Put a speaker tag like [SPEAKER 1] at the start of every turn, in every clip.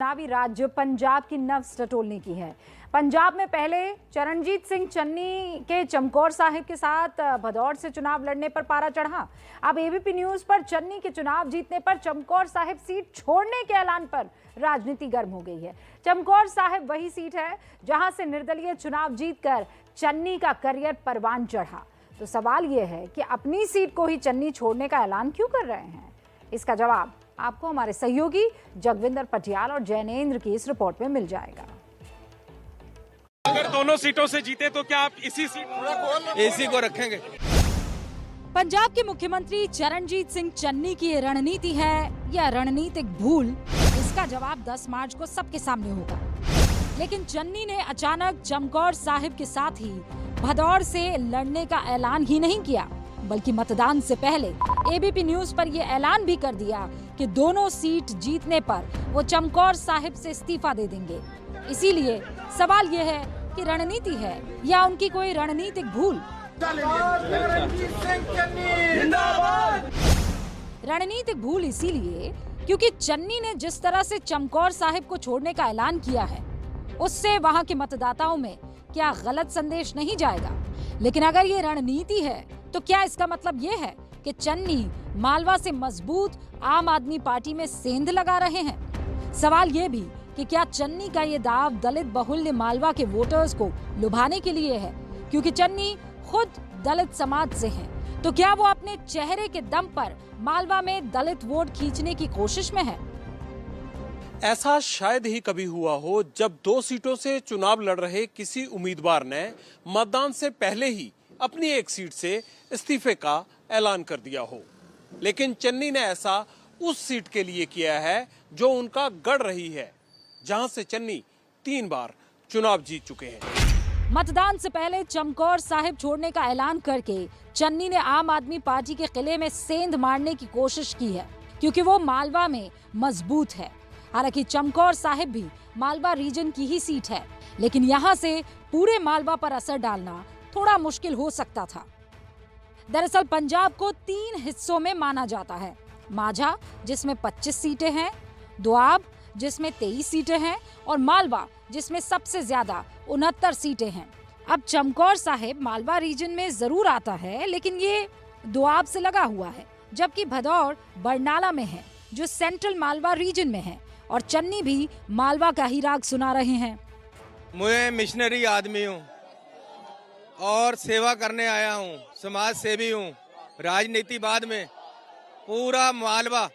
[SPEAKER 1] चुनावी राज्य पंजाब की नब्ज टटोलने की है। पंजाब में पहले चरणजीत सिंह चन्नी के चमकौर साहिब के साथ भदौर से चुनाव लड़ने पर पारा चढ़ा। अब एबीपी न्यूज पर चन्नी के चुनाव जीतने पर चमकौर साहिब सीट छोड़ने के ऐलान पर राजनीति गर्म हो गई है। चमकौर साहिब वही सीट है जहां से निर्दलीय चुनाव जीतकर चन्नी का करियर परवान चढ़ा। तो सवाल यह है कि अपनी सीट को ही चन्नी छोड़ने का ऐलान क्यों कर रहे हैं? इसका जवाब आपको हमारे सहयोगी जगविंदर पटियाल और जैनेन्द्र की इस रिपोर्ट में मिल जाएगा।
[SPEAKER 2] अगर दोनों सीटों से जीते तो क्या आप इसी को रखेंगे?
[SPEAKER 1] पंजाब के मुख्यमंत्री चरणजीत सिंह चन्नी की ये रणनीति है या रणनीतिक भूल, इसका जवाब 10 मार्च को सबके सामने होगा। लेकिन चन्नी ने अचानक चमकौर साहिब के साथ ही भदौर से लड़ने का ऐलान ही नहीं किया, बल्कि मतदान से पहले एबीपी न्यूज पर यह ऐलान भी कर दिया कि दोनों सीट जीतने पर वो चमकौर साहिब से इस्तीफा दे देंगे। इसीलिए सवाल यह है कि रणनीति है या उनकी कोई रणनीतिक भूल। रणनीतिक भूल इसीलिए क्योंकि चन्नी ने जिस तरह से चमकौर साहिब को छोड़ने का ऐलान किया है, उससे वहां के मतदाताओं में क्या गलत संदेश नहीं जाएगा? लेकिन अगर ये रणनीति है तो क्या इसका मतलब ये है कि चन्नी मालवा से मजबूत आम आदमी पार्टी में सेंध लगा रहे हैं? सवाल ये भी कि क्या चन्नी का ये दाव दलित बहुल्य मालवा के वोटर्स को लुभाने के लिए है, क्योंकि चन्नी खुद दलित समाज से हैं। तो क्या वो अपने चेहरे के दम पर मालवा में दलित वोट खींचने की कोशिश में है?
[SPEAKER 2] ऐसा शायद ही कभी हुआ हो जब 2 सीटों से चुनाव लड़ रहे किसी उम्मीदवार ने मतदान से पहले ही अपनी एक सीट से इस्तीफे का ऐलान कर दिया हो। लेकिन चन्नी ने ऐसा उस सीट के लिए किया है जो उनका गढ़ रही है, जहां से चन्नी 3 बार चुनाव जीत चुके हैं।
[SPEAKER 1] मतदान से पहले चमकौर साहिब छोड़ने का ऐलान करके चन्नी ने आम आदमी पार्टी के किले में सेंध मारने की कोशिश की है, क्योंकि वो मालवा में मजबूत है। हालांकि चमकौर साहिब भी मालवा रीजन की ही सीट है, लेकिन यहाँ से पूरे मालवा पर असर डालना थोड़ा मुश्किल हो सकता था। दरअसल पंजाब को 3 हिस्सों में माना जाता है। माझा जिसमें 25 सीटें हैं, दोआब जिसमें 23 सीटें हैं और मालवा जिसमें सबसे ज्यादा 69 सीटें हैं। अब चमकौर साहिब मालवा रीजन में जरूर आता है, लेकिन ये दोआब से लगा हुआ है, जबकि भदौर बरनाला में है जो सेंट्रल मालवा रीजन में है, और चन्नी भी मालवा का ही राग सुना रहे हैं।
[SPEAKER 3] मैं मिशनरी आदमी हूँ और सेवा करने आया हूँ, समाज सेवी हूँ। राजनीति बाद में, पूरा मालवा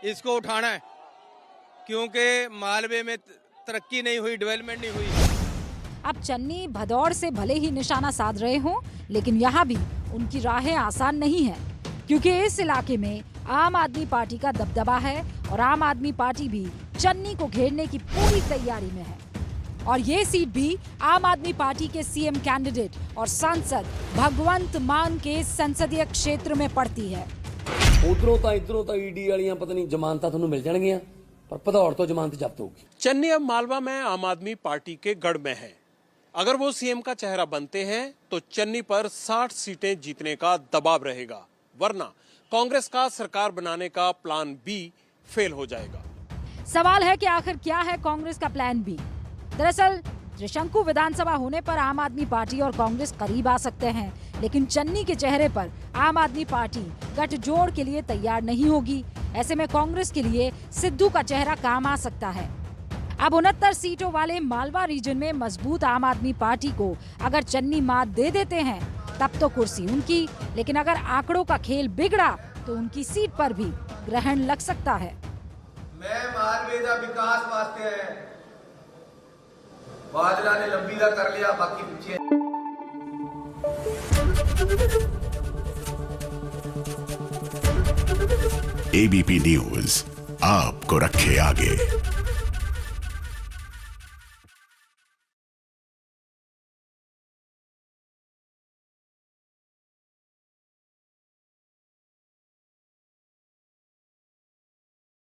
[SPEAKER 3] इसको उठाना है, क्योंकि मालवे में तरक्की नहीं हुई, डेवलपमेंट नहीं हुई।
[SPEAKER 1] अब चन्नी भदौर से भले ही निशाना साध रहे हों, लेकिन यहाँ भी उनकी राहें आसान नहीं है, क्योंकि इस इलाके में आम आदमी पार्टी का दबदबा है और आम आदमी पार्टी भी चन्नी को घेरने की पूरी तैयारी में है। और ये सीट भी आम आदमी पार्टी के सीएम कैंडिडेट और सांसद भगवंत मान के संसदीय क्षेत्र में पड़ती है।
[SPEAKER 4] उधरों तो इधरों तो ईडी वालियां पता नहीं जमानत ਤੁਹਾਨੂੰ मिल जाएंगी, पर भदौर तो जमानत जब्त होगी।
[SPEAKER 2] चन्नी अब मालवा में आम आदमी पार्टी के गढ़ में है। अगर वो सीएम का चेहरा बनते हैं तो चन्नी पर 60 सीटें जीतने का दबाव रहेगा, वरना कांग्रेस का सरकार बनाने का प्लान बी फेल हो जाएगा।
[SPEAKER 1] सवाल है कि आखिर क्या है कांग्रेस का प्लान बी? दरअसल त्रिशंकु विधानसभा होने पर आम आदमी पार्टी और कांग्रेस करीब आ सकते हैं, लेकिन चन्नी के चेहरे पर आम आदमी पार्टी गठजोड़ के लिए तैयार नहीं होगी। ऐसे में कांग्रेस के लिए सिद्धू का चेहरा काम आ सकता है। अब 69 सीटों वाले मालवा रीजन में मजबूत आम आदमी पार्टी को अगर चन्नी मात दे देते हैं तब तो कुर्सी उनकी, लेकिन अगर आंकड़ों का खेल बिगड़ा तो उनकी सीट पर भी ग्रहण लग सकता है।
[SPEAKER 3] मैं मालवे का विकास वास्ते है, बाजरा ने लंबी का कर लिया, बाकी पीछे।
[SPEAKER 5] एबीपी न्यूज आपको रखे आगे।